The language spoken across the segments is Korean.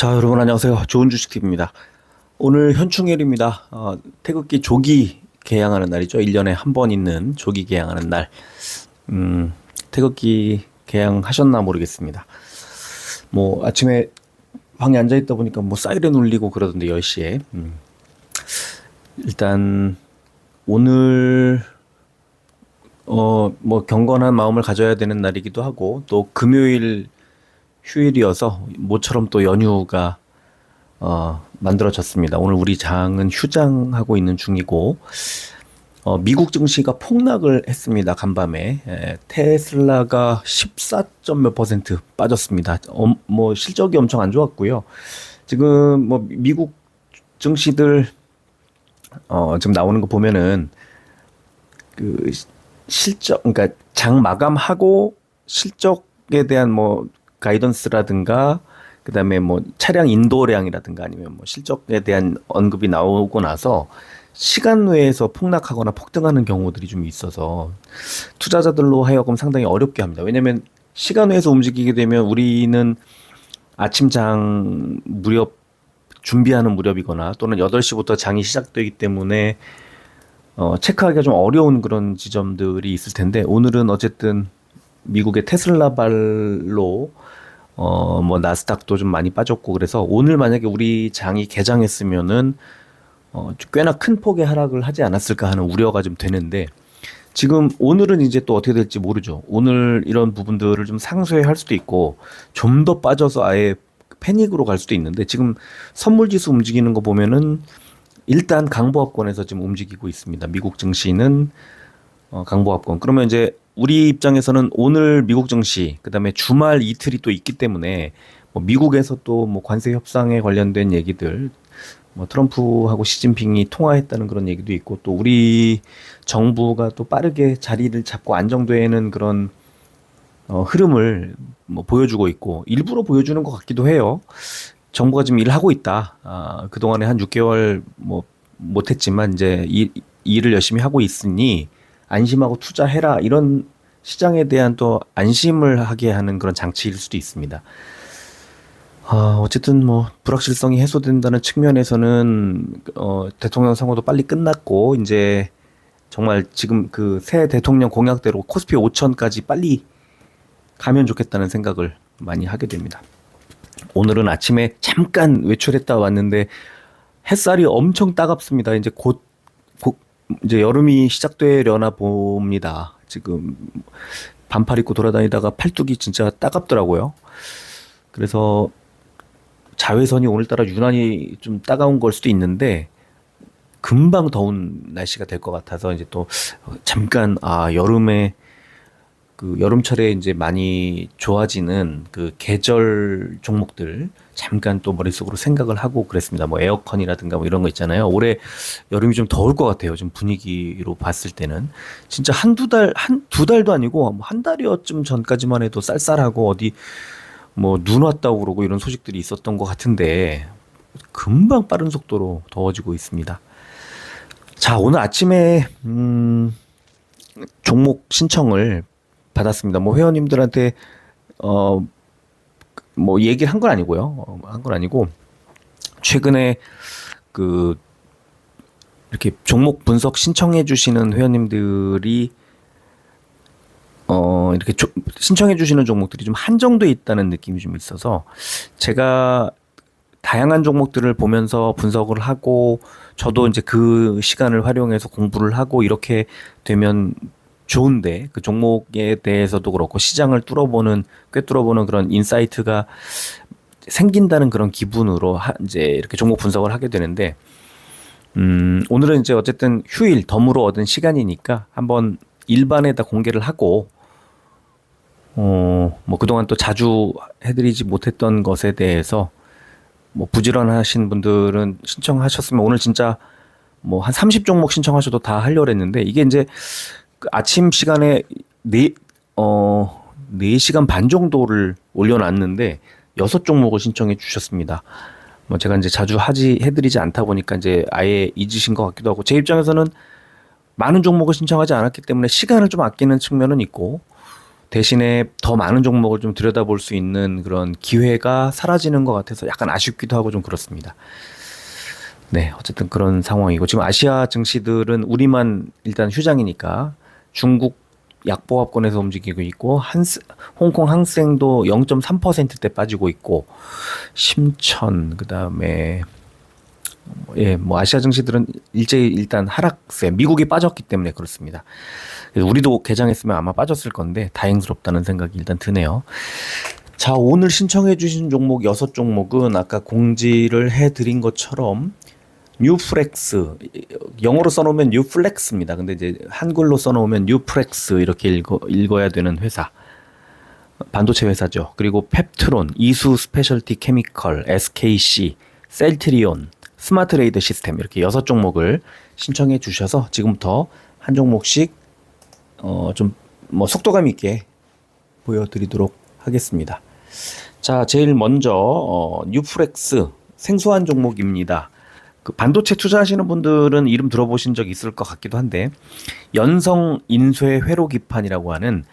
자, 여러분 안녕하세요. 좋은 주식TV입니다. 오늘 현충일입니다. 태극기 조기 개양하는 날이죠. 1년에 한 번 있는 조기 개양하는 날. 태극기 개양하셨나 모르겠습니다. 뭐 아침에 방에 앉아 있다 보니까 뭐 사이렌 울리고 그러던데 10시에. 일단 오늘 뭐 경건한 마음을 가져야 되는 날이기도 하고, 또 금요일 휴일이어서 모처럼 또 연휴가 만들어졌습니다. 오늘 우리 장은 휴장하고 있는 중이고, 미국 증시가 폭락을 했습니다. 간밤에. 테슬라가 14점 몇 퍼센트 빠졌습니다. 뭐 실적이 엄청 안 좋았고요. 지금 뭐 미국 증시들 지금 나오는 거 보면은 그 실적, 그러니까 장 마감하고 실적에 대한 뭐 가이던스라든가, 그다음에 뭐 차량 인도량이라든가, 아니면 뭐 실적에 대한 언급이 나오고 나서 시간 외에서 폭락하거나 폭등하는 경우들이 좀 있어서 투자자들로 하여금 상당히 어렵게 합니다. 왜냐면 시간 외에서 움직이게 되면 우리는 아침장 무렵 준비하는 무렵이거나, 또는 8시부터 장이 시작되기 때문에 체크하기가 좀 어려운 그런 지점들이 있을 텐데, 오늘은 어쨌든 미국의 테슬라발로 뭐 나스닥도 좀 많이 빠졌고, 그래서 오늘 만약에 우리 장이 개장했으면은 꽤나 큰 폭의 하락을 하지 않았을까 하는 우려가 좀 되는데, 지금 오늘은 이제 또 어떻게 될지 모르죠. 오늘 이런 부분들을 좀 상쇄할 수도 있고, 좀 더 빠져서 아예 패닉으로 갈 수도 있는데, 지금 선물지수 움직이는 거 보면은 일단 강보합권에서 지금 움직이고 있습니다. 미국 증시는 강보합권. 그러면 이제 우리 입장에서는 오늘 미국 증시, 그다음에 주말 이틀이 또 있기 때문에, 뭐 미국에서 또 뭐 관세 협상에 관련된 얘기들, 뭐 트럼프하고 시진핑이 통화했다는 그런 얘기도 있고, 또 우리 정부가 또 빠르게 자리를 잡고 안정되는 그런 흐름을 뭐 보여주고 있고, 일부러 보여주는 것 같기도 해요. 정부가 지금 일을 하고 있다. 그동안에 한 6개월 뭐 못했지만 이제 일을 열심히 하고 있으니 안심하고 투자해라, 이런 시장에 대한 또 안심을 하게 하는 그런 장치일 수도 있습니다. 어쨌든 뭐 불확실성이 해소된다는 측면에서는 대통령 선거도 빨리 끝났고, 이제 정말 지금 그 새 대통령 공약대로 코스피 5천까지 빨리 가면 좋겠다는 생각을 많이 하게 됩니다. 오늘은 아침에 잠깐 외출했다 왔는데 햇살이 엄청 따갑습니다. 이제 곧 이제 여름이 시작되려나 봅니다. 지금 반팔 입고 돌아다니다가 팔뚝이 진짜 따갑더라고요. 그래서 자외선이 오늘따라 유난히 좀 따가운 걸 수도 있는데, 금방 더운 날씨가 될 것 같아서 이제 또 잠깐 여름에 그 여름철에 이제 많이 좋아지는 그 계절 종목들 잠깐 또 머릿속으로 생각을 하고 그랬습니다. 뭐 에어컨이라든가 뭐 이런 거 있잖아요. 올해 여름이 좀 더울 것 같아요. 좀 분위기로 봤을 때는 진짜 두 달도 아니고 뭐 한 달여쯤 전까지만 해도 쌀쌀하고 어디 뭐 눈 왔다고 그러고 이런 소식들이 있었던 것 같은데, 금방 빠른 속도로 더워지고 있습니다. 자, 오늘 아침에 종목 신청을 받았습니다. 뭐 회원님들한테 뭐 얘기를 한 건 아니고요. 한 건 아니고, 최근에 그 이렇게 종목 분석 신청해 주시는 회원님들이 이렇게 신청해 주시는 종목들이 좀 한정돼 있다는 느낌이 좀 있어서, 제가 다양한 종목들을 보면서 분석을 하고, 저도 이제 그 시간을 활용해서 공부를 하고 이렇게 되면 좋은데, 그 종목에 대해서도 그렇고 시장을 꿰뚫어보는 그런 인사이트가 생긴다는 그런 기분으로 이제 이렇게 종목 분석을 하게 되는데, 오늘은 이제 어쨌든 휴일 덤으로 얻은 시간이니까 한번 일반에다 공개를 하고, 뭐 그동안 또 자주 해드리지 못했던 것에 대해서 뭐 부지런하신 분들은 신청하셨으면 오늘 진짜 뭐 한 30종목 신청하셔도 다 하려고 했는데, 이게 이제 그 아침 시간에 4시간 반 정도를 올려놨는데 6종목을 신청해 주셨습니다. 뭐 제가 이제 자주 해드리지 않다 보니까 이제 아예 잊으신 것 같기도 하고, 제 입장에서는 많은 종목을 신청하지 않았기 때문에 시간을 좀 아끼는 측면은 있고, 대신에 더 많은 종목을 좀 들여다볼 수 있는 그런 기회가 사라지는 것 같아서 약간 아쉽기도 하고 좀 그렇습니다. 네, 어쨌든 그런 상황이고 지금 아시아 증시들은 우리만 일단 휴장이니까 중국 약보합권에서 움직이고 있고 홍콩 항생도 0.3%대 빠지고 있고 심천 그다음에 예, 뭐 아시아 증시들은 일제히 일단 하락세, 미국이 빠졌기 때문에 그렇습니다. 그래서 우리도 개장했으면 아마 빠졌을 건데 다행스럽다는 생각이 일단 드네요. 자, 오늘 신청해 주신 종목 6종목은 아까 공지를 해드린 것처럼 뉴플렉스, 영어로 써놓으면 뉴플렉스입니다. 근데 이제 한글로 써놓으면 뉴플렉스 이렇게 읽어야 되는 회사. 반도체 회사죠. 그리고 펩트론, 이수 스페셜티 케미컬, SKC, 셀트리온, 스마트레이더 시스템 이렇게 6종목을 신청해 주셔서 지금부터 한 종목씩 좀 뭐 속도감 있게 보여드리도록 하겠습니다. 자, 제일 먼저 뉴플렉스 생소한 종목입니다. 그 반도체 투자하시는 분들은 이름 들어보신 적 있을 것 같기도 한데 연성 인쇄 회로 기판이라고 하는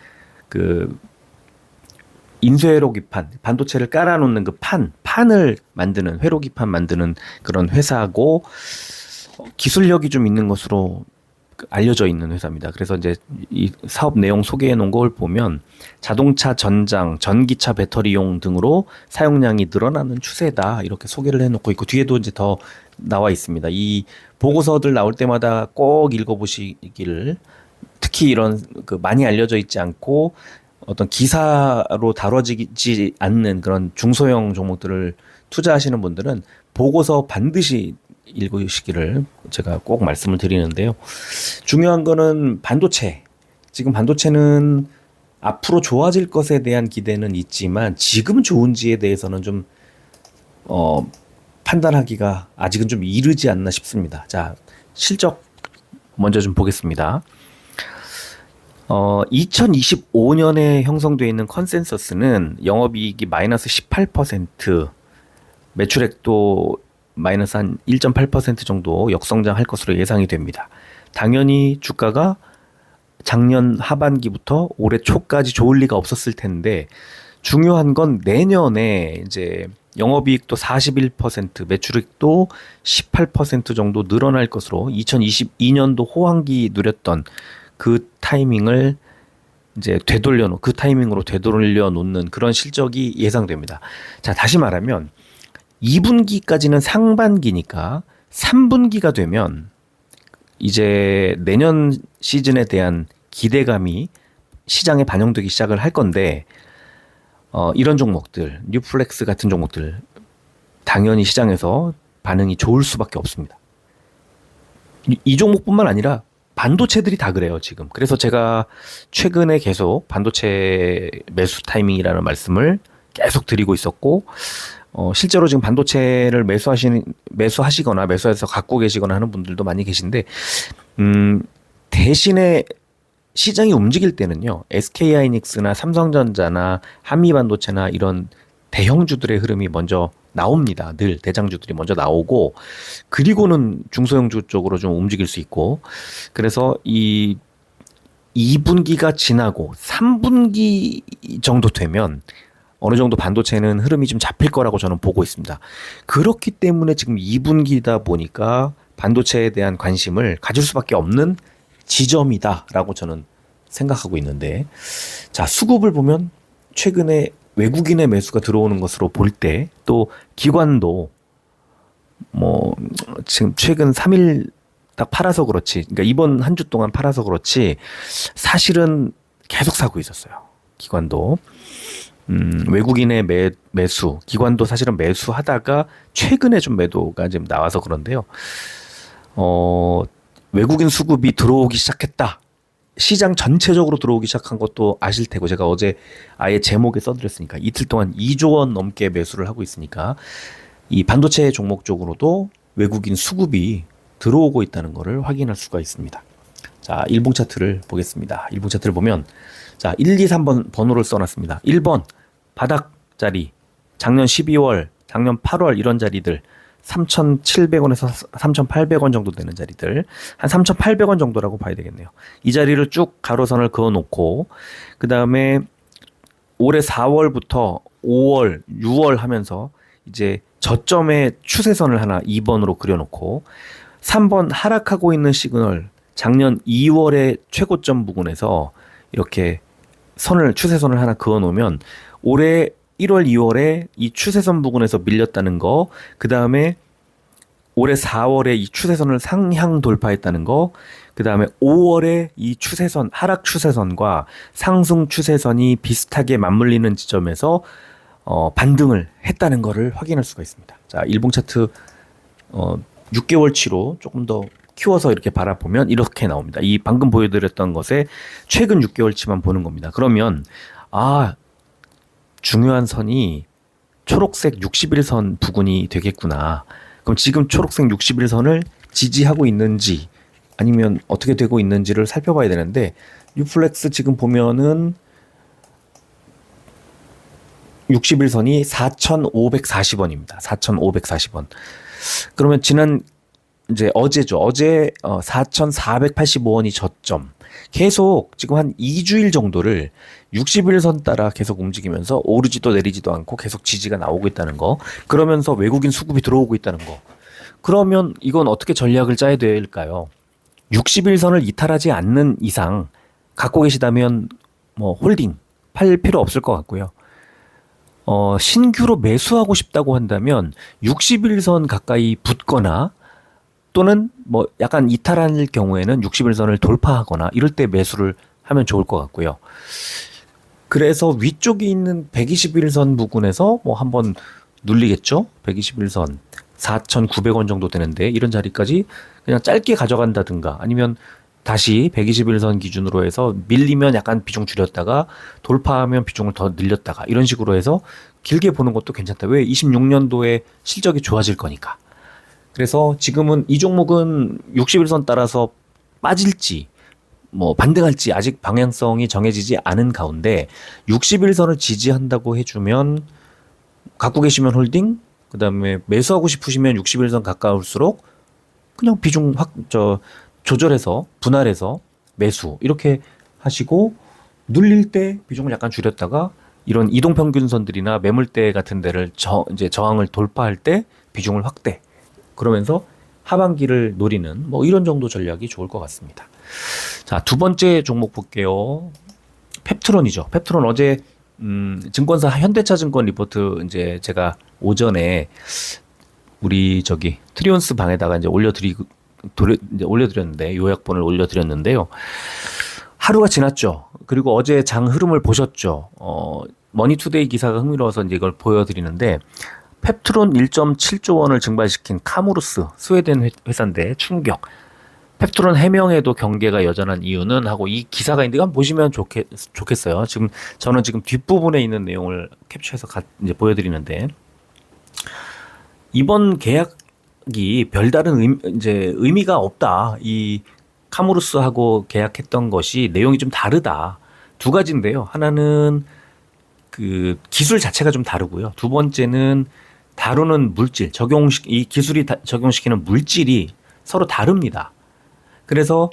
그 인쇄회로 기판, 반도체를 깔아놓는 그 판을 만드는, 회로 기판 만드는 그런 회사고, 기술력이 좀 있는 것으로 알려져 있는 회사입니다. 그래서 이제 이 사업 내용 소개해 놓은 걸 보면 자동차 전장, 전기차 배터리용 등으로 사용량이 늘어나는 추세다. 이렇게 소개를 해 놓고 있고, 뒤에도 이제 더 나와 있습니다. 이 보고서들 나올 때마다 꼭 읽어보시기를, 특히 이런 그 많이 알려져 있지 않고, 어떤 기사로 다뤄지지 않는 그런 중소형 종목들을 투자하시는 분들은 보고서 반드시 읽으시기를 제가 꼭 말씀을 드리는데요. 중요한 거는 반도체. 지금 반도체는 앞으로 좋아질 것에 대한 기대는 있지만 지금 좋은지에 대해서는 좀 판단하기가 아직은 좀 이르지 않나 싶습니다. 자, 실적 먼저 좀 보겠습니다. 2025년에 형성되어 있는 컨센서스는 영업이익이 마이너스 18%, 매출액도 마이너스 한 1.8% 정도 역성장할 것으로 예상이 됩니다. 당연히 주가가 작년 하반기부터 올해 초까지 좋을 리가 없었을 텐데 중요한 건 내년에 이제 영업이익도 41%, 매출액도 18% 정도 늘어날 것으로 2022년도 호황기 누렸던 그 타이밍을 이제 그 타이밍으로 되돌려 놓는 그런 실적이 예상됩니다. 자, 다시 말하면 2분기까지는 상반기니까 3분기가 되면 이제 내년 시즌에 대한 기대감이 시장에 반영되기 시작을 할 건데, 이런 종목들, 뉴플렉스 같은 종목들, 당연히 시장에서 반응이 좋을 수밖에 없습니다. 이 종목뿐만 아니라 반도체들이 다 그래요, 지금. 그래서 제가 최근에 계속 반도체 매수 타이밍이라는 말씀을 계속 드리고 있었고, 실제로 지금 반도체를 매수하시거나 매수해서 갖고 계시거나 하는 분들도 많이 계신데, 대신에 시장이 움직일 때는요, SK하이닉스나 삼성전자나 한미반도체나 이런 대형주들의 흐름이 먼저 나옵니다. 늘 대장주들이 먼저 나오고, 그리고는 중소형주 쪽으로 좀 움직일 수 있고, 그래서 이 2분기가 지나고 3분기 정도 되면 어느 정도 반도체는 흐름이 좀 잡힐 거라고 저는 보고 있습니다. 그렇기 때문에 지금 2분기다 보니까 반도체에 대한 관심을 가질 수밖에 없는 지점이다라고 저는 생각하고 있는데, 자, 수급을 보면 최근에 외국인의 매수가 들어오는 것으로 볼 때, 또 기관도 뭐 지금 최근 3일 딱 팔아서 그렇지, 그러니까 이번 한 주 동안 팔아서 그렇지 사실은 계속 사고 있었어요. 기관도 외국인의 매수, 기관도 사실은 매수하다가 최근에 좀 매도가 지금 나와서 그런데요. 외국인 수급이 들어오기 시작했다. 시장 전체적으로 들어오기 시작한 것도 아실 테고, 제가 어제 아예 제목에 써드렸으니까 이틀 동안 2조 원 넘게 매수를 하고 있으니까 이 반도체 종목 쪽으로도 외국인 수급이 들어오고 있다는 것을 확인할 수가 있습니다. 자, 일봉 차트를 보겠습니다. 일봉 차트를 보면, 자, 1, 2, 3번 번호를 써놨습니다. 1번 바닥 자리, 작년 12월, 작년 8월 이런 자리들 3,700원에서 3,800원 정도 되는 자리들, 한 3,800원 정도라고 봐야 되겠네요. 이 자리를 쭉 가로선을 그어 놓고, 그 다음에 올해 4월부터 5월, 6월 하면서 이제 저점의 추세선을 하나 2번으로 그려놓고, 3번 하락하고 있는 시그널, 작년 2월의 최고점 부근에서 이렇게 추세선을 하나 그어 놓으면, 올해 1월, 2월에 이 추세선 부근에서 밀렸다는 거, 그 다음에 올해 4월에 이 추세선을 상향 돌파했다는 거, 그 다음에 5월에 이 추세선, 하락 추세선과 상승 추세선이 비슷하게 맞물리는 지점에서 반등을 했다는 거를 확인할 수가 있습니다. 자, 일봉 차트 6개월치로 조금 더 키워서 이렇게 바라보면 이렇게 나옵니다. 이 방금 보여드렸던 것에 최근 6개월치만 보는 겁니다. 그러면 중요한 선이 초록색 60일선 부근이 되겠구나. 그럼 지금 초록색 60일선을 지지하고 있는지 아니면 어떻게 되고 있는지를 살펴봐야 되는데, 뉴플렉스 지금 보면은 60일선이 4,540원입니다. 4,540원. 그러면 이제 어제죠. 어제 4,485원이 저점. 계속 지금 한 2주일 정도를 60일선 따라 계속 움직이면서 오르지도 내리지도 않고 계속 지지가 나오고 있다는 거. 그러면서 외국인 수급이 들어오고 있다는 거. 그러면 이건 어떻게 전략을 짜야 될까요? 60일선을 이탈하지 않는 이상 갖고 계시다면 뭐 홀딩 팔 필요 없을 것 같고요. 신규로 매수하고 싶다고 한다면 60일선 가까이 붙거나, 또는 뭐 약간 이탈할 경우에는 60일선을 돌파하거나 이럴 때 매수를 하면 좋을 것 같고요. 그래서 위쪽에 있는 121선 부근에서 뭐 한번 눌리겠죠? 121선 4,900원 정도 되는데, 이런 자리까지 그냥 짧게 가져간다든가, 아니면 다시 121선 기준으로 해서 밀리면 약간 비중 줄였다가 돌파하면 비중을 더 늘렸다가, 이런 식으로 해서 길게 보는 것도 괜찮다. 왜? 26년도에 실적이 좋아질 거니까. 그래서 지금은 이 종목은 60일선 따라서 빠질지 뭐 반등할지 아직 방향성이 정해지지 않은 가운데, 60일선을 지지한다고 해주면 갖고 계시면 홀딩, 그 다음에 매수하고 싶으시면 60일선 가까울수록 그냥 비중 조절해서 분할해서 매수 이렇게 하시고, 눌릴 때 비중을 약간 줄였다가 이런 이동평균선들이나 매물대 같은 데를 이제 저항을 돌파할 때 비중을 확대, 그러면서 하반기를 노리는 뭐 이런 정도 전략이 좋을 것 같습니다. 자, 두 번째 종목 볼게요. 펩트론이죠. 펩트론 어제 증권사 현대차증권 리포트 이제 제가 오전에 우리 트리온스 방에다가 이제 올려드렸는데, 요약본을 올려드렸는데요. 하루가 지났죠. 그리고 어제 장 흐름을 보셨죠. 머니투데이 기사가 흥미로워서 이제 이걸 보여드리는데, 펩트론 1.7조 원을 증발시킨 카무루스, 스웨덴 회사인데 충격. 펩트론 해명에도 경계가 여전한 이유는 하고, 이 기사가 있는데 한번 보시면 좋겠어요. 저는 지금 뒷부분에 있는 내용을 캡처해서 이제 보여드리는데, 이번 계약이 별다른 의미가 없다. 이 카무루스하고 계약했던 것이 내용이 좀 다르다. 두 가지인데요. 하나는 그 기술 자체가 좀 다르고요. 두 번째는 다루는 물질, 이 기술이 적용시키는 물질이 서로 다릅니다. 그래서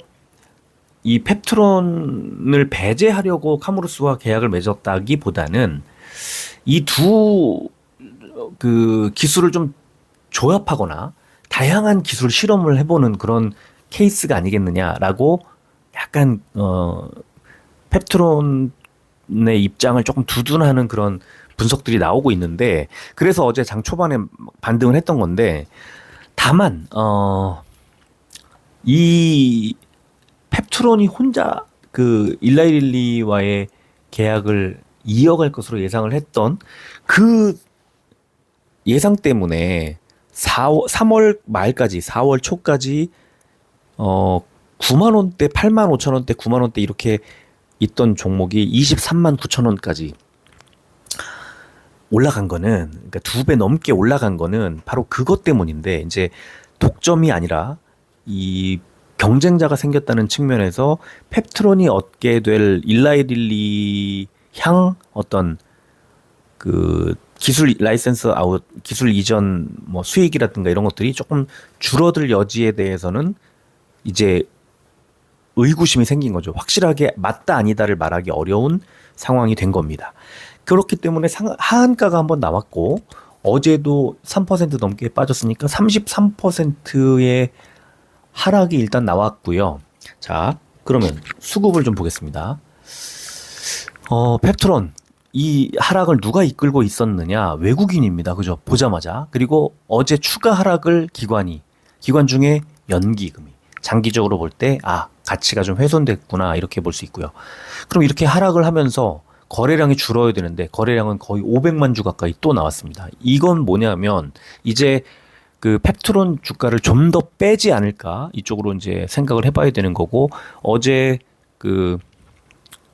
이 펩트론을 배제하려고 카무루스와 계약을 맺었다기보다는 이 두 기술을 좀 조합하거나 다양한 기술 실험을 해보는 그런 케이스가 아니겠느냐라고, 약간 펩트론의 입장을 조금 두둔하는 그런 분석들이 나오고 있는데, 그래서 어제 장 초반에 반등을 했던 건데, 다만 이 펩트론이 혼자 그 일라이릴리와의 계약을 이어갈 것으로 예상을 했던 그 예상 때문에 3월 말까지 4월 초까지 9만 원대, 8만 5천 원대, 9만 원대 이렇게 있던 종목이 23만 9천 원까지 올라간 거는, 그러니까 2배 넘게 올라간 거는 바로 그것 때문인데, 이제 독점이 아니라 이 경쟁자가 생겼다는 측면에서 펩트론이 얻게 될 일라이릴리 향 어떤 그 기술 라이센스 아웃, 기술 이전 뭐 수익이라든가 이런 것들이 조금 줄어들 여지에 대해서는 이제 의구심이 생긴 거죠. 확실하게 맞다 아니다를 말하기 어려운 상황이 된 겁니다. 그렇기 때문에 하한가가 한번 나왔고 어제도 3% 넘게 빠졌으니까 33%의 하락이 일단 나왔고요. 자, 그러면 수급을 좀 보겠습니다. 펩트론 이 하락을 누가 이끌고 있었느냐? 외국인입니다. 그죠? 보자마자. 그리고 어제 추가 하락을 기관 중에 연기금이 장기적으로 볼 때 가치가 좀 훼손됐구나 이렇게 볼 수 있고요. 그럼 이렇게 하락을 하면서 거래량이 줄어야 되는데 거래량은 거의 500만 주 가까이 또 나왔습니다. 이건 뭐냐면 이제 그 펩트론 주가를 좀 더 빼지 않을까 이쪽으로 이제 생각을 해봐야 되는 거고 어제 그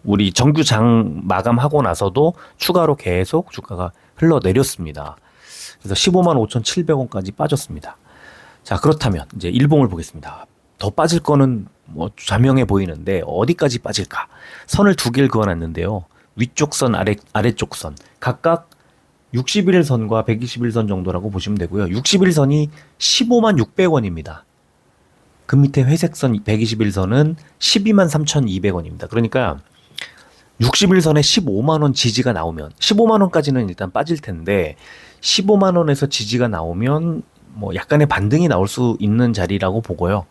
우리 정규 장 마감하고 나서도 추가로 계속 주가가 흘러내렸습니다. 그래서 15만 5,700원까지 빠졌습니다. 자, 그렇다면 이제 일봉을 보겠습니다. 더 빠질 거는 뭐 자명해 보이는데 어디까지 빠질까? 선을 두 개를 그어놨는데요. 위쪽 선, 아래쪽 선 각각 60일선과 120일선 정도라고 보시면 되고요. 60일선이 15만 600원입니다. 그 밑에 회색선 120일선은 12만 3,200원입니다. 그러니까 60일선에 15만 원 지지가 나오면 15만 원까지는 일단 빠질 텐데 15만 원에서 지지가 나오면 뭐 약간의 반등이 나올 수 있는 자리라고 보고요.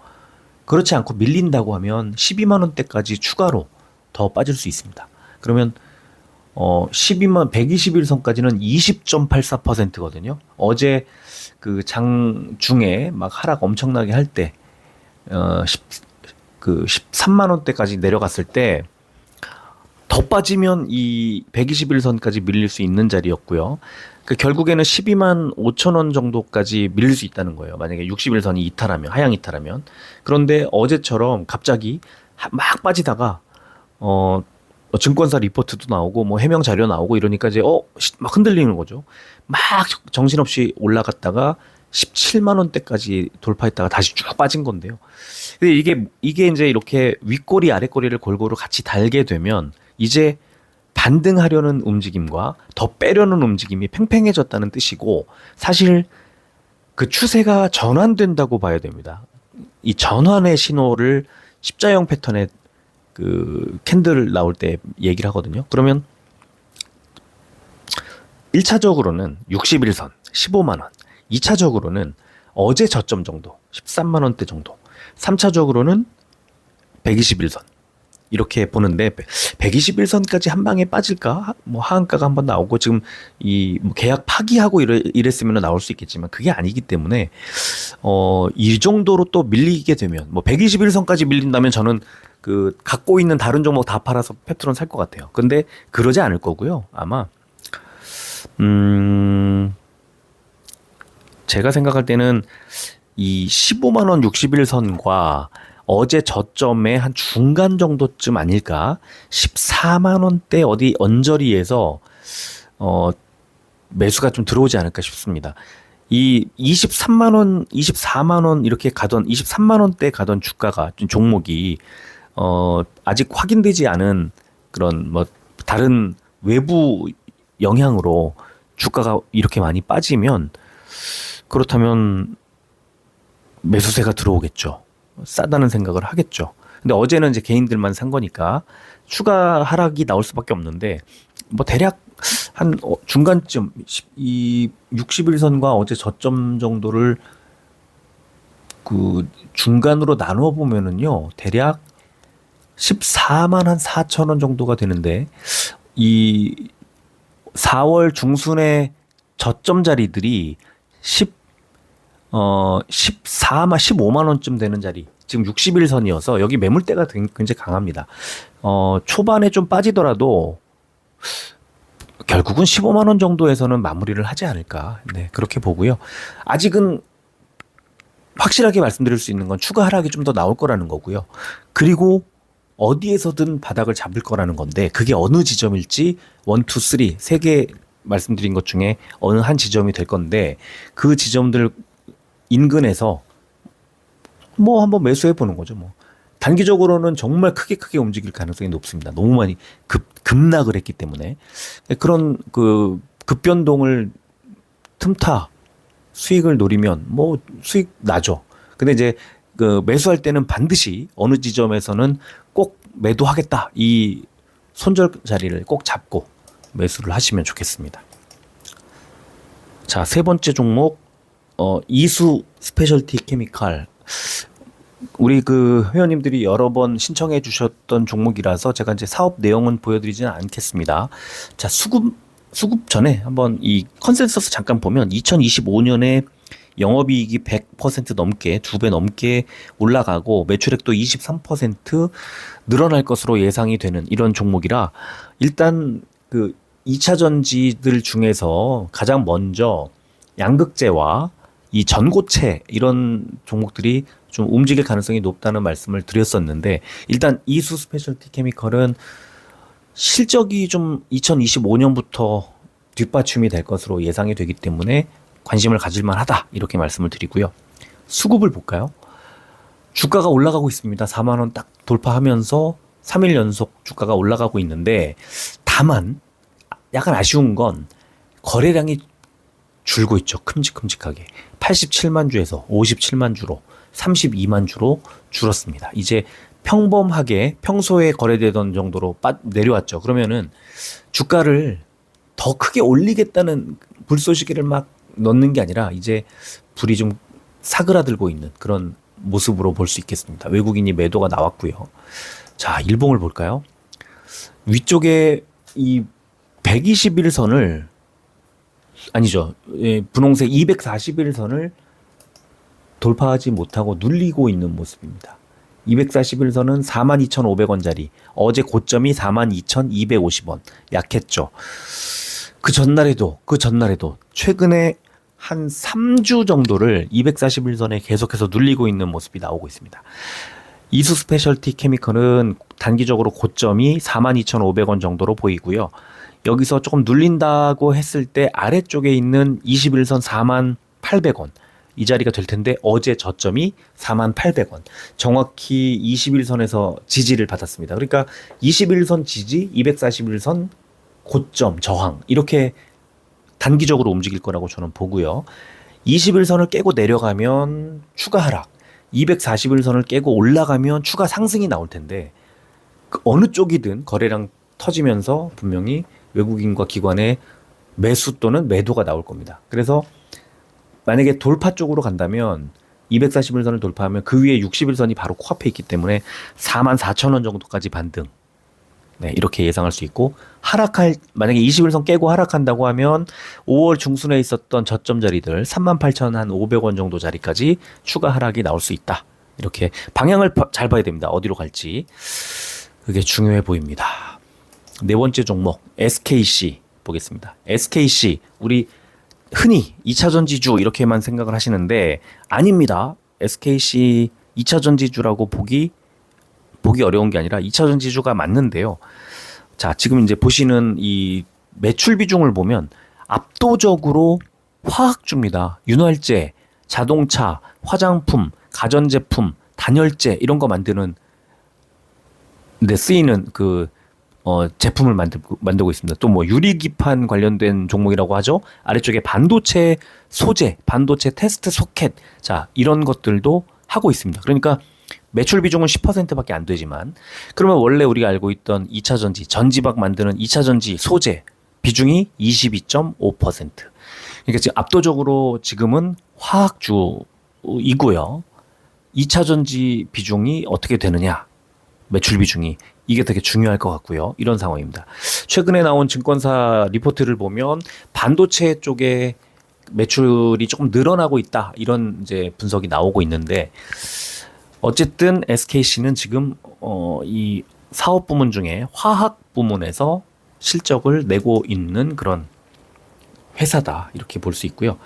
그렇지 않고 밀린다고 하면 12만 원대까지 추가로 더 빠질 수 있습니다. 그러면 12만 121선까지는 20.84%거든요. 어제 그 장 중에 막 하락 엄청나게 할 때 13만 원대까지 내려갔을 때 더 빠지면 이 121선까지 밀릴 수 있는 자리였고요. 그 결국에는 12만 5천 원 정도까지 밀릴 수 있다는 거예요. 만약에 61선이 이탈하면, 하향 이탈하면. 그런데 어제처럼 갑자기 막 빠지다가 증권사 리포트도 나오고 뭐 해명 자료 나오고 이러니까 이제 막 흔들리는 거죠. 막 정신없이 올라갔다가 17만 원대까지 돌파했다가 다시 쭉 빠진 건데요. 근데 이게 이제 이렇게 윗꼬리 아랫꼬리를 골고루 같이 달게 되면 이제 반등하려는 움직임과 더 빼려는 움직임이 팽팽해졌다는 뜻이고 사실 그 추세가 전환된다고 봐야 됩니다. 이 전환의 신호를 십자형 패턴의 그 캔들 나올 때 얘기를 하거든요. 그러면 1차적으로는 61선 15만 원, 2차적으로는 어제 저점 정도 13만 원대 정도, 3차적으로는 121선 이렇게 보는데 121선까지 한 방에 빠질까? 뭐 하한가가 한번 나오고 지금 뭐 계약 파기하고 이랬으면 나올 수 있겠지만 그게 아니기 때문에 이 정도로 또 밀리게 되면 뭐 121선까지 밀린다면 저는 그 갖고 있는 다른 종목 다 팔아서 펩트론 살 것 같아요. 근데 그러지 않을 거고요. 아마 제가 생각할 때는 이 15만 원 61선과 어제 저점의 한 중간 정도쯤 아닐까? 14만 원대 어디 언저리에서 매수가 좀 들어오지 않을까 싶습니다. 이 23만 원, 24만 원 이렇게 가던 23만 원대 가던 주가가 종목이 아직 확인되지 않은 그런 뭐 다른 외부 영향으로 주가가 이렇게 많이 빠지면 그렇다면 매수세가 들어오겠죠. 싸다는 생각을 하겠죠. 근데 어제는 이제 개인들만 산 거니까 추가 하락이 나올 수밖에 없는데 뭐 대략 한 중간쯤 이 60일선과 어제 저점 정도를 그 중간으로 나누어 보면은요 대략 14만 한 4천 원 정도가 되는데 이 4월 중순에 저점 자리들이 14만 15만 원쯤 되는 자리 지금 60일선이어서 여기 매물대가 굉장히 강합니다. 초반에 좀 빠지더라도 결국은 15만 원 정도에서는 마무리를 하지 않을까. 네, 그렇게 보고요. 아직은 확실하게 말씀드릴 수 있는 건 추가 하락이 좀 더 나올 거라는 거고요. 그리고 어디에서든 바닥을 잡을 거라는 건데 그게 어느 지점일지 1, 2, 3, 3개 말씀드린 것 중에 어느 한 지점이 될 건데 그 지점들 인근에서 뭐 한번 매수해 보는 거죠. 뭐 단기적으로는 정말 크게 움직일 가능성이 높습니다. 너무 많이 급락을 했기 때문에 그런 그 급변동을 틈타 수익을 노리면 뭐 수익 나죠. 근데 이제 그 매수할 때는 반드시 어느 지점에서는 꼭 매도하겠다. 이 손절 자리를 꼭 잡고 매수를 하시면 좋겠습니다. 자, 세 번째 종목 이수 스페셜티 케미칼. 우리 그 회원님들이 여러 번 신청해 주셨던 종목이라서 제가 이제 사업 내용은 보여드리지는 않겠습니다. 자, 수급 전에 한번 이 컨센서스 잠깐 보면 2025년에 영업이익이 100% 넘게 2배 넘게 올라가고 매출액도 23% 늘어날 것으로 예상이 되는 이런 종목이라 일단 그 2차 전지들 중에서 가장 먼저 양극재와 이 전고체 이런 종목들이 좀 움직일 가능성이 높다는 말씀을 드렸었는데 일단 이수 스페셜티 케미컬은 실적이 좀 2025년부터 뒷받침이 될 것으로 예상이 되기 때문에 관심을 가질 만하다 이렇게 말씀을 드리고요. 수급을 볼까요? 주가가 올라가고 있습니다. 4만 원 딱 돌파하면서 3일 연속 주가가 올라가고 있는데 다만 약간 아쉬운 건 거래량이 줄고 있죠. 큼직큼직하게 87만 주에서 57만 주로 32만 주로 줄었습니다. 이제 평범하게 평소에 거래되던 정도로 내려왔죠. 그러면은 주가를 더 크게 올리겠다는 불쏘시개를 막 넣는 게 아니라 이제 불이 좀 사그라들고 있는 그런 모습으로 볼 수 있겠습니다. 외국인이 매도가 나왔고요. 자, 일봉을 볼까요? 위쪽에 이 121선을 아니죠. 분홍색 241선을 돌파하지 못하고 눌리고 있는 모습입니다. 241선은 42,500원짜리 어제 고점이 42,250원 약했죠. 그 전날에도 최근에 한 3주 정도를 241선에 계속해서 눌리고 있는 모습이 나오고 있습니다. 이수 스페셜티 케미컬은 단기적으로 고점이 42,500원 정도로 보이고요. 여기서 조금 눌린다고 했을 때 아래쪽에 있는 21선 48,000원 이 자리가 될 텐데 어제 저점이 48,000원 정확히 21선에서 지지를 받았습니다. 그러니까 21선 지지, 241선 고점, 저항 이렇게 단기적으로 움직일 거라고 저는 보고요. 21선을 깨고 내려가면 추가 하락, 241선을 깨고 올라가면 추가 상승이 나올 텐데 그 어느 쪽이든 거래량 터지면서 분명히 외국인과 기관의 매수 또는 매도가 나올 겁니다. 그래서 만약에 돌파 쪽으로 간다면 241선을 돌파하면 그 위에 61선이 바로 코앞에 있기 때문에 44,000원 정도까지 반등. 네, 이렇게 예상할 수 있고 만약에 21선 깨고 하락한다고 하면 5월 중순에 있었던 저점 자리들 38,500원 정도 자리까지 추가 하락이 나올 수 있다. 이렇게 방향을 잘 봐야 됩니다. 어디로 갈지. 그게 중요해 보입니다. 네 번째 종목 SKC 보겠습니다. SKC 우리 흔히 2차전지주 이렇게만 생각을 하시는데 아닙니다. SKC 2차전지주라고 보기 어려운 게 아니라 2차전지주가 맞는데요. 자, 지금 이제 보시는 이 매출 비중을 보면 압도적으로 화학주입니다. 윤활제, 자동차, 화장품, 가전제품, 단열재 이런 거 만드는 데 쓰이는 제품을 만들고 있습니다. 또 뭐 유리기판 관련된 종목이라고 하죠. 아래쪽에 반도체 소재, 반도체 테스트 소켓, 자 이런 것들도 하고 있습니다. 그러니까 매출 비중은 10%밖에 안 되지만 그러면 원래 우리가 알고 있던 2차 전지, 전지박 만드는 2차 전지 소재 비중이 22.5%. 그러니까 지금 압도적으로 지금은 화학주이고요. 2차 전지 비중이 어떻게 되느냐? 매출 비중이 이게 되게 중요할 것 같고요. 이런 상황입니다. 최근에 나온 증권사 리포트를 보면 반도체 쪽에 매출이 조금 늘어나고 있다. 이런 이제 분석이 나오고 있는데 어쨌든 SKC는 지금 이 사업 부문 중에 화학 부문에서 실적을 내고 있는 그런 회사다. 이렇게 볼 수 있고요.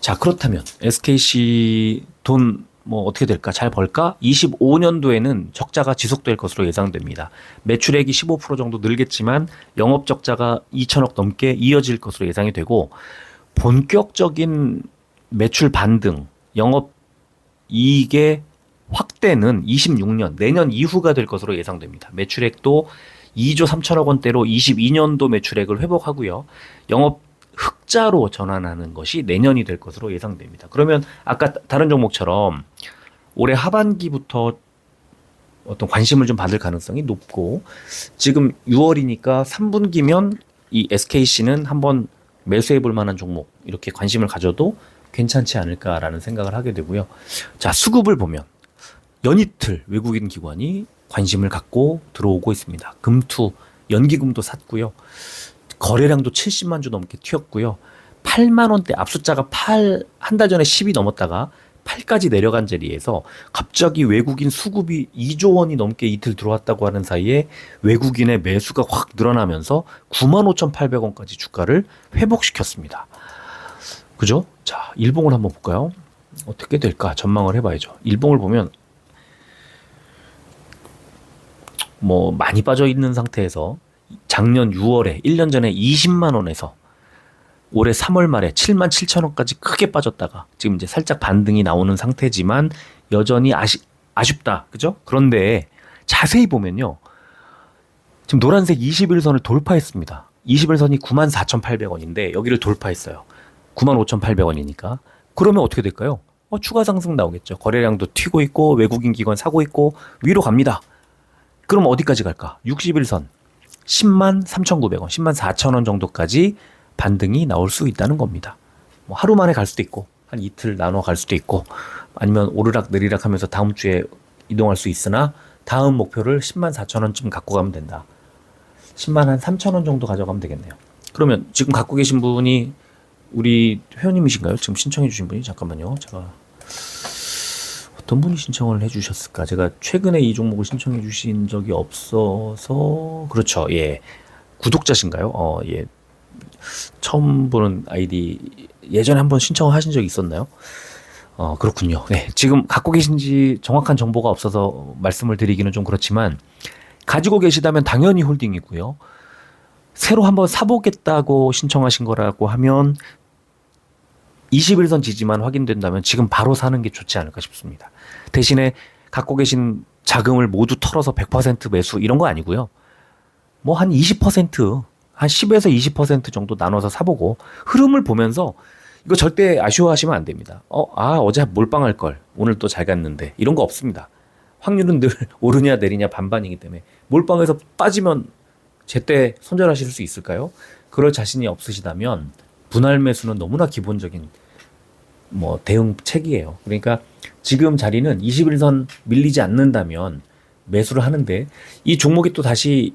자, 그렇다면 SKC 돈 뭐 어떻게 될까? 잘 벌까? 25년도에는 적자가 지속될 것으로 예상됩니다. 매출액이 15% 정도 늘겠지만 영업 적자가 2천억 넘게 이어질 것으로 예상이 되고 본격적인 매출 반등, 영업 이익의 확대는 26년, 내년 이후가 될 것으로 예상됩니다. 매출액도 2조 3천억 원대로 22년도 매출액을 회복하고요. 영업 흑자로 전환하는 것이 내년이 될 것으로 예상됩니다. 그러면 아까 다른 종목처럼 올해 하반기부터 어떤 관심을 좀 받을 가능성이 높고, 지금 6월이니까 3분기면 이 SKC는 한번 매수해 볼 만한 종목, 이렇게 관심을 가져도 괜찮지 않을까라는 생각을 하게 되고요. 자, 수급을 보면 연이틀 외국인 기관이 관심을 갖고 들어오고 있습니다. 금투, 연기금도 샀고요. 거래량도 70만 주 넘게 튀었고요. 8만 원대 앞숫자가 8, 한 달 전에 10이 넘었다가 8까지 내려간 자리에서 갑자기 외국인 수급이 2조 원이 넘게 이틀 들어왔다고 하는 사이에 외국인의 매수가 확 늘어나면서 95,800원까지 주가를 회복시켰습니다. 그죠? 자, 일봉을 한번 볼까요? 어떻게 될까? 전망을 해봐야죠. 일봉을 보면 뭐 많이 빠져 있는 상태에서 작년 6월에 1년 전에 20만 원에서 올해 3월 말에 7만 7천 원까지 크게 빠졌다가 지금 이제 살짝 반등이 나오는 상태지만 여전히 아쉽다. 그죠? 그런데 자세히 보면요. 지금 노란색 21선을 돌파했습니다. 21선이 94,800원인데 여기를 돌파했어요. 95,800원이니까. 그러면 어떻게 될까요? 추가 상승 나오겠죠. 거래량도 튀고 있고 외국인 기관 사고 있고 위로 갑니다. 그럼 어디까지 갈까? 61선 10만 3,900원, 10만 4천원 정도까지 반등이 나올 수 있다는 겁니다. 뭐 하루 만에 갈 수도 있고 한 이틀 나눠 갈 수도 있고 아니면 오르락 내리락 하면서 다음 주에 이동할 수 있으나 다음 목표를 10만 4천원쯤 갖고 가면 된다. 10만 한 3천원 정도 가져가면 되겠네요. 그러면 지금 갖고 계신 분이 우리 회원님이신가요? 지금 신청해 주신 분이? 잠깐만요. 제가 어떤 분이 신청을 해 주셨을까? 제가 최근에 이 종목을 신청해 주신 적이 없어서. 그렇죠. 예. 구독자신가요? 예. 처음 보는 아이디. 예전에 한번 신청을 하신 적이 있었나요? 그렇군요. 네. 지금 갖고 계신지 정확한 정보가 없어서 말씀을 드리기는 좀 그렇지만 가지고 계시다면 당연히 홀딩이고요. 새로 한번 사보겠다고 신청하신 거라고 하면 21선 지지만 확인된다면 지금 바로 사는 게 좋지 않을까 싶습니다. 대신에 갖고 계신 자금을 모두 털어서 100% 매수 이런 거 아니고요. 뭐 한 20%, 한 10에서 20% 정도 나눠서 사보고 흐름을 보면서 이거 절대 아쉬워하시면 안 됩니다. 어제 몰빵할 걸. 오늘 또 잘 갔는데. 이런 거 없습니다. 확률은 늘 오르냐 내리냐 반반이기 때문에 몰빵해서 빠지면 제때 손절하실 수 있을까요? 그럴 자신이 없으시다면 분할 매수는 너무나 기본적인 뭐 대응책이에요. 그러니까 지금 자리는 21선 밀리지 않는다면 매수를 하는데 이 종목이 또 다시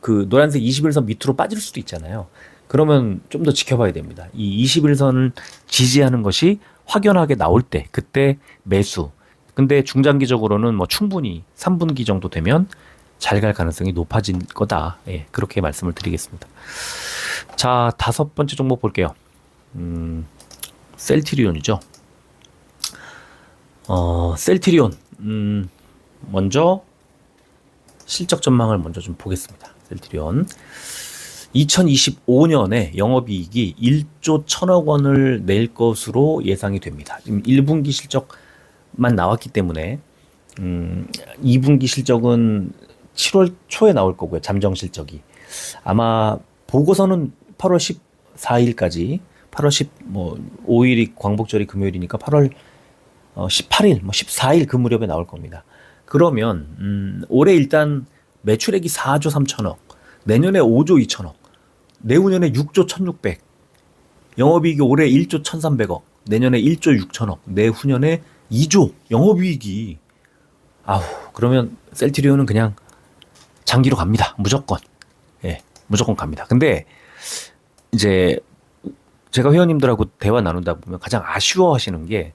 그 노란색 21선 밑으로 빠질 수도 있잖아요. 그러면 좀 더 지켜봐야 됩니다. 이 21선을 지지하는 것이 확연하게 나올 때 그때 매수. 근데 중장기적으로는 뭐 충분히 3분기 정도 되면 잘 갈 가능성이 높아진 거다. 예, 그렇게 말씀을 드리겠습니다. 자, 5번째 종목 볼게요. 셀트리온이죠. 셀트리온. 먼저 실적 전망을 먼저 좀 보겠습니다. 셀트리온. 2025년에 영업이익이 1조 1천억 원을 낼 것으로 예상이 됩니다. 지금 1분기 실적만 나왔기 때문에 2분기 실적은 7월 초에 나올 거고요. 잠정 실적이. 아마 보고서는 8월 14일까지 8월 5일이 광복절이 금요일이니까 8월 18일, 14일 그 무렵에 나올 겁니다. 그러면 올해 일단 매출액이 4조 3천억, 내년에 5조 2천억, 내후년에 6조 1,600, 영업이익이 올해 1조 1,300억, 내년에 1조 6천억, 내후년에 2조 영업이익이. 그러면 셀트리온은 그냥 장기로 갑니다. 무조건. 예, 무조건 갑니다. 근데 이제 제가 회원님들하고 대화 나눈다 보면 가장 아쉬워하시는 게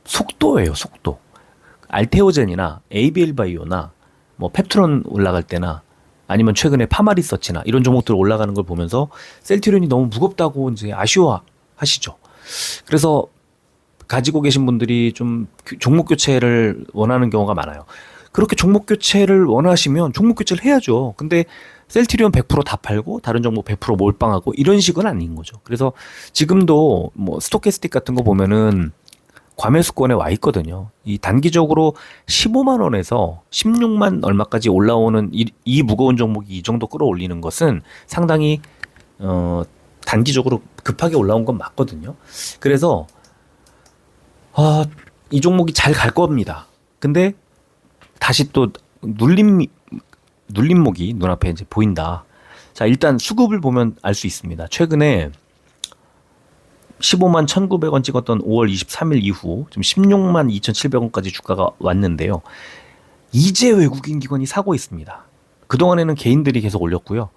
속도예요. 속도. 알테오젠이나 ABL 바이오나 뭐 펩트론 올라갈 때나 아니면 최근에 파마리서치나 이런 종목들 올라가는 걸 보면서 셀트리온이 너무 무겁다고 이제 아쉬워하시죠. 그래서 가지고 계신 분들이 좀 종목 교체를 원하는 경우가 많아요. 그렇게 종목 교체를 원하시면 종목 교체를 해야죠. 근데 셀트리온 100%다 팔고 다른 종목 100% 몰빵하고 이런 식은 아닌 거죠. 그래서 지금도 뭐 스토캐스틱 같은 거 보면은 과매수권에 와 있거든요. 이 단기적으로 15만 원에서 16만 얼마까지 올라오는 이 무거운 종목이 이 정도 끌어올리는 것은 상당히 단기적으로 급하게 올라온 건 맞거든요. 그래서 이 종목이 잘 갈 겁니다. 근데 다시 또 눌림목이 눈앞에 이제 보인다. 자, 일단 수급을 보면 알 수 있습니다. 최근에 15만 1,900원 찍었던 5월 23일 이후 지금 16만 2,700원까지 주가가 왔는데요. 이제 외국인 기관이 사고 있습니다. 그동안에는 개인들이 계속 올렸고요.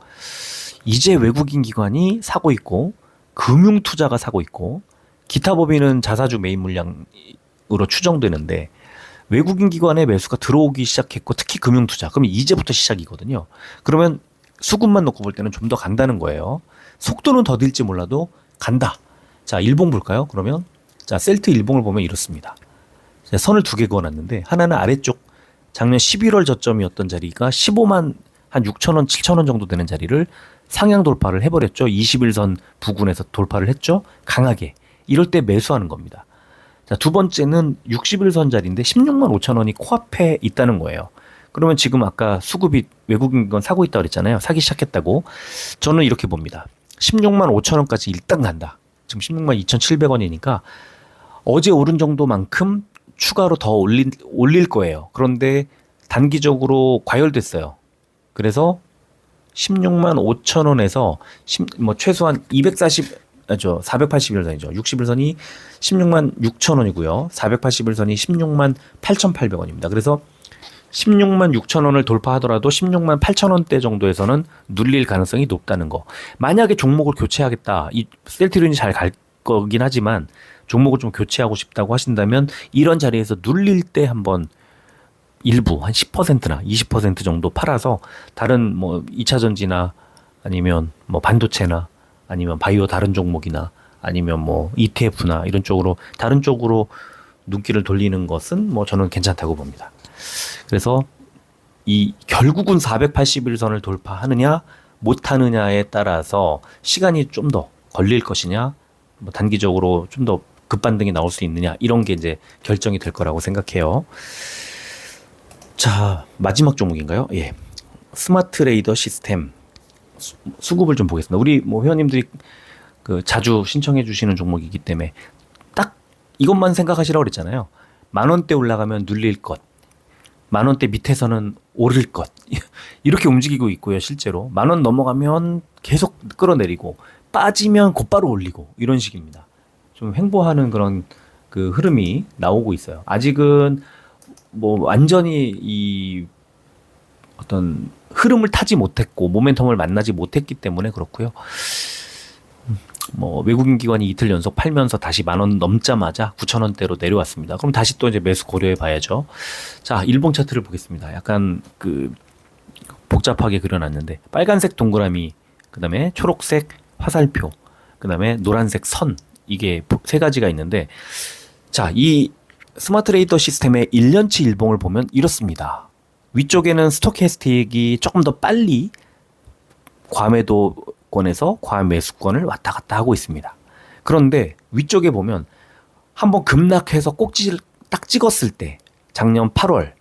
이제 외국인 기관이 사고 있고, 금융투자가 사고 있고, 기타 법인은 자사주 매입 물량으로 추정되는데, 외국인 기관의 매수가 들어오기 시작했고, 특히 금융투자. 그럼 이제부터 시작이거든요. 그러면 수급만 놓고 볼 때는 좀 더 간다는 거예요. 속도는 더딜지 몰라도 간다. 자, 일봉 볼까요? 그러면 자, 셀트 일봉을 보면 이렇습니다. 선을 두 개 그어놨는데, 하나는 아래쪽 작년 11월 저점이었던 자리가 15만 한 6천원, 7천원 정도 되는 자리를 상향 돌파를 해버렸죠. 21선 부근에서 돌파를 했죠. 강하게. 이럴 때 매수하는 겁니다. 자, 두 번째는 61선 자리인데 16만 5천원이 코앞에 있다는 거예요. 그러면 지금 아까 수급이 외국인 건 사고 있다고 그랬잖아요. 사기 시작했다고. 저는 이렇게 봅니다. 16만 5천원까지 일단 간다. 지금 16만 2,700원이니까 어제 오른 정도만큼 추가로 더 올릴 거예요. 그런데 단기적으로 과열됐어요. 그래서 16만 5천 원에서 최소한 481선이죠. 61선이 16만 6천 원이고요. 481선이 16만 8,800원입니다. 그래서 16만 6천 원을 돌파하더라도 16만 8천 원대 정도에서는 눌릴 가능성이 높다는 거. 만약에 종목을 교체하겠다. 이 셀트리온이 잘 갈 거긴 하지만 종목을 좀 교체하고 싶다고 하신다면 이런 자리에서 눌릴 때 한번 일부 한 10%나 20% 정도 팔아서 다른 뭐 2차 전지나 아니면 뭐 반도체나 아니면 바이오 다른 종목이나 아니면 뭐 ETF나 이런 쪽으로 다른 쪽으로 눈길을 돌리는 것은 뭐 저는 괜찮다고 봅니다. 그래서 이 결국은 481선을 돌파하느냐 못하느냐에 따라서 시간이 좀 더 걸릴 것이냐 뭐 단기적으로 좀 더 급반등이 나올 수 있느냐 이런 게 이제 결정이 될 거라고 생각해요. 자, 마지막 종목인가요? 예. 스마트 레이더 시스템 수급을 좀 보겠습니다. 우리 뭐 회원님들이 그 자주 신청해 주시는 종목이기 때문에 딱 이것만 생각하시라고 그랬잖아요. 10,000원대 올라가면 눌릴 것. 10,000원대 밑에서는 오를 것. 이렇게 움직이고 있고요, 실제로. 10,000원 넘어가면 계속 끌어내리고 빠지면 곧바로 올리고 이런 식입니다. 좀 횡보하는 그런 그 흐름이 나오고 있어요. 아직은 뭐 완전히 이 어떤 흐름을 타지 못했고 모멘텀을 만나지 못했기 때문에 그렇고요. 뭐 외국인 기관이 이틀 연속 팔면서 다시 10,000원 넘자마자 9,000원대로 내려왔습니다. 그럼 다시 또 이제 매수 고려해 봐야죠. 자, 일봉 차트를 보겠습니다. 약간 그 복잡하게 그려놨는데 빨간색 동그라미, 그다음에 초록색 화살표, 그다음에 노란색 선, 이게 세 가지가 있는데, 자, 이 스마트 레이더 시스템의 1년치 일봉을 보면 이렇습니다. 위쪽에는 스토캐스틱이 조금 더 빨리 과매도권에서 과매수권을 왔다 갔다 하고 있습니다. 그런데 위쪽에 보면 한번 급락해서 꼭지를 딱 찍었을 때 작년 8월,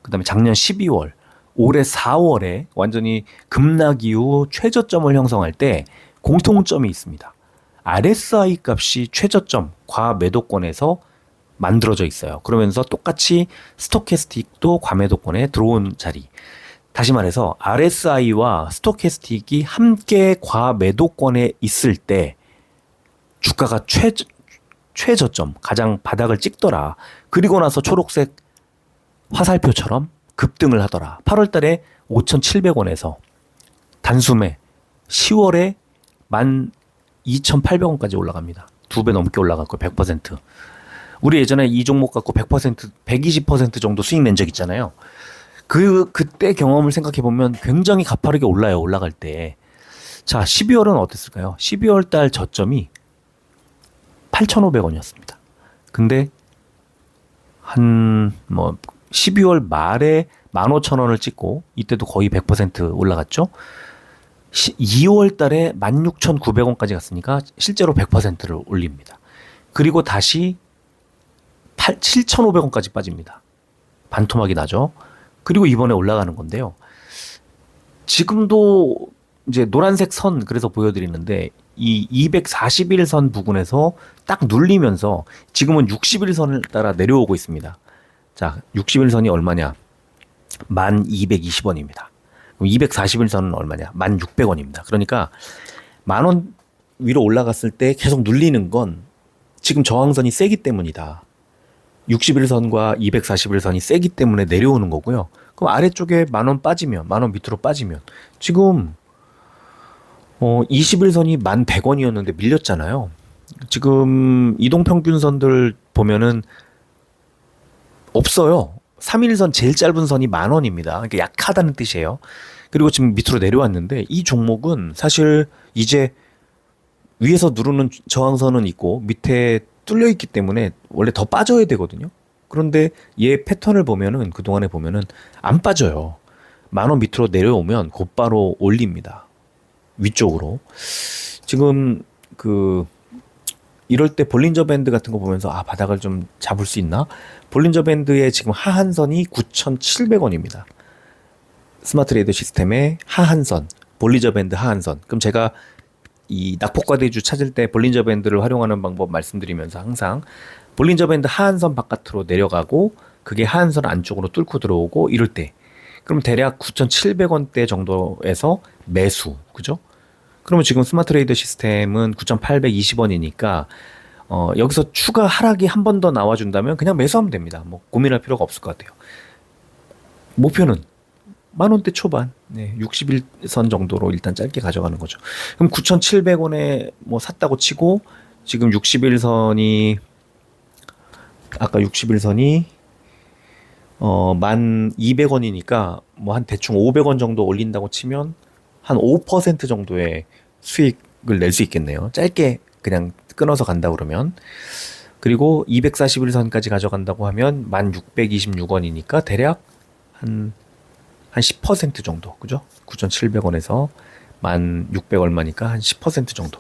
그다음에 작년 12월, 올해 4월에 완전히 급락 이후 최저점을 형성할 때 공통점이 있습니다. RSI 값이 최저점 과매도권에서 만들어져 있어요. 그러면서 똑같이 스토캐스틱도 과매도권에 들어온 자리. 다시 말해서 RSI와 스토캐스틱이 함께 과매도권에 있을 때 주가가 최저점, 가장 바닥을 찍더라. 그리고 나서 초록색 화살표처럼 급등을 하더라. 8월 달에 5,700원에서 단숨에 10월에 12,800원까지 올라갑니다. 2배 넘게 올라갔고 100%. 우리 예전에 이 종목 갖고 100%, 120% 정도 수익 낸 적 있잖아요. 그때 경험을 생각해 보면 굉장히 가파르게 올라요. 올라갈 때. 자, 12월은 어땠을까요? 12월 달 저점이 8,500원이었습니다. 근데 한 12월 말에 15,000원을 찍고 이때도 거의 100% 올라갔죠. 2월 달에 16,900원까지 갔으니까 실제로 100%를 올립니다. 그리고 다시 7,500원까지 빠집니다. 반토막이 나죠. 그리고 이번에 올라가는 건데요. 지금도 이제 노란색 선 그래서 보여드리는데 이 241선 부근에서 딱 눌리면서 지금은 61선을 따라 내려오고 있습니다. 자, 61선이 얼마냐? 1220원입니다. 그럼 241선은 얼마냐? 1600원입니다. 그러니까 10,000원 위로 올라갔을 때 계속 눌리는 건 지금 저항선이 세기 때문이다. 61선과 241선이 세기 때문에 내려오는 거고요. 그럼 아래쪽에 10,000원 빠지면, 10,000원 밑으로 빠지면 지금 21선이 1,100원이었는데 밀렸잖아요. 지금 이동평균선들 보면은 없어요. 3일선 제일 짧은 선이 10,000원입니다. 그러니까 약하다는 뜻이에요. 그리고 지금 밑으로 내려왔는데 이 종목은 사실 이제 위에서 누르는 저항선은 있고 밑에 뚫려 있기 때문에 원래 더 빠져야 되거든요. 그런데 얘 패턴을 보면은 그동안에 보면은 안 빠져요. 10,000원 밑으로 내려오면 곧바로 올립니다. 위쪽으로. 지금 이럴 때 볼린저 밴드 같은 거 보면서 바닥을 좀 잡을 수 있나? 볼린저 밴드의 지금 하한선이 9,700원입니다. 스마트 레이더 시스템의 하한선, 볼린저 밴드 하한선. 그럼 제가 이 낙폭과대주 찾을 때 볼린저 밴드를 활용하는 방법 말씀드리면서 항상 볼린저 밴드 하한선 바깥으로 내려가고 그게 하한선 안쪽으로 뚫고 들어오고 이럴 때 그럼 대략 9,700원대 정도에서 매수, 그죠? 그러면 지금 스마트 레이더 시스템은 9,820원이니까 여기서 추가 하락이 한 번 더 나와준다면 그냥 매수하면 됩니다. 뭐 고민할 필요가 없을 것 같아요. 목표는 10,000원대 초반, 60일선 정도로 일단 짧게 가져가는 거죠. 그럼 9,700원에 뭐 샀다고 치고 지금 60일선이 아까 60일선이 1,200원이니까 뭐 한 대충 500원 정도 올린다고 치면 한 5% 정도의 수익을 낼 수 있겠네요. 짧게 그냥 끊어서 간다 그러면. 그리고 241선까지 가져간다고 하면 1,626원이니까 대략 한 10% 정도, 그죠? 9,700원에서 1,600 얼마니까 한 10% 정도.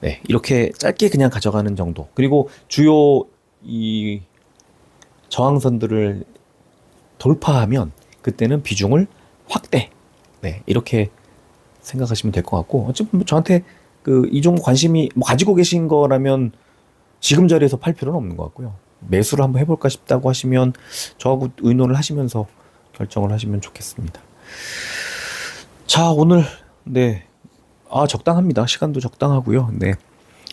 네, 이렇게 짧게 그냥 가져가는 정도. 그리고 주요 이 저항선들을 돌파하면 그때는 비중을 확대. 네, 이렇게 생각하시면 될 것 같고, 어차피 뭐 저한테 이 종목 관심이 뭐 가지고 계신 거라면 지금 자리에서 팔 필요는 없는 것 같고요. 매수를 한번 해볼까 싶다고 하시면 저하고 의논을 하시면서 결정을 하시면 좋겠습니다. 자, 오늘 적당합니다. 시간도 적당하고요. 네,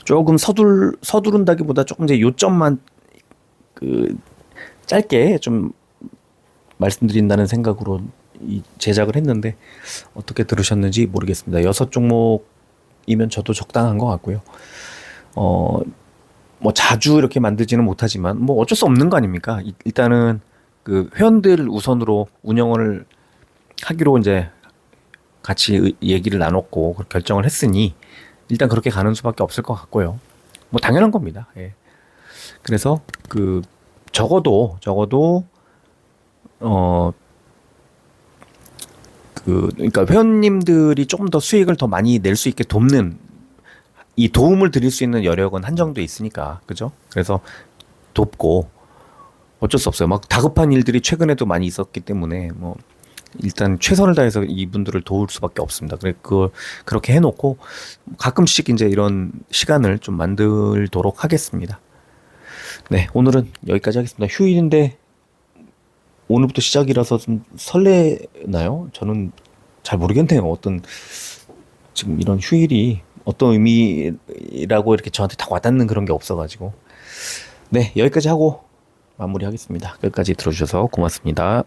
조금 서두른다기보다 조금 이제 요점만 짧게 좀 말씀드린다는 생각으로 제작을 했는데 어떻게 들으셨는지 모르겠습니다. 6종목이면 저도 적당한 것 같고요. 뭐 자주 이렇게 만들지는 못하지만 뭐 어쩔 수 없는 거 아닙니까? 일단은 회원들 우선으로 운영을 하기로 이제 같이 얘기를 나눴고 결정을 했으니 일단 그렇게 가는 수밖에 없을 것 같고요. 뭐 당연한 겁니다. 예. 그래서 적어도 그러니까 회원님들이 조금 더 수익을 더 많이 낼 수 있게 돕는 이 도움을 드릴 수 있는 여력은 한정돼 있으니까, 그죠? 그래서 돕고 어쩔 수 없어요. 막 다급한 일들이 최근에도 많이 있었기 때문에 뭐 일단 최선을 다해서 이분들을 도울 수밖에 없습니다. 그렇게 해놓고 가끔씩 이제 이런 시간을 좀 만들도록 하겠습니다. 네, 오늘은 여기까지 하겠습니다. 휴일인데 오늘부터 시작이라서 좀 설레나요? 저는 잘 모르겠네요. 지금 이런 휴일이 어떤 의미라고 이렇게 저한테 딱 와닿는 그런 게 없어가지고. 네, 여기까지 하고 마무리하겠습니다. 끝까지 들어주셔서 고맙습니다.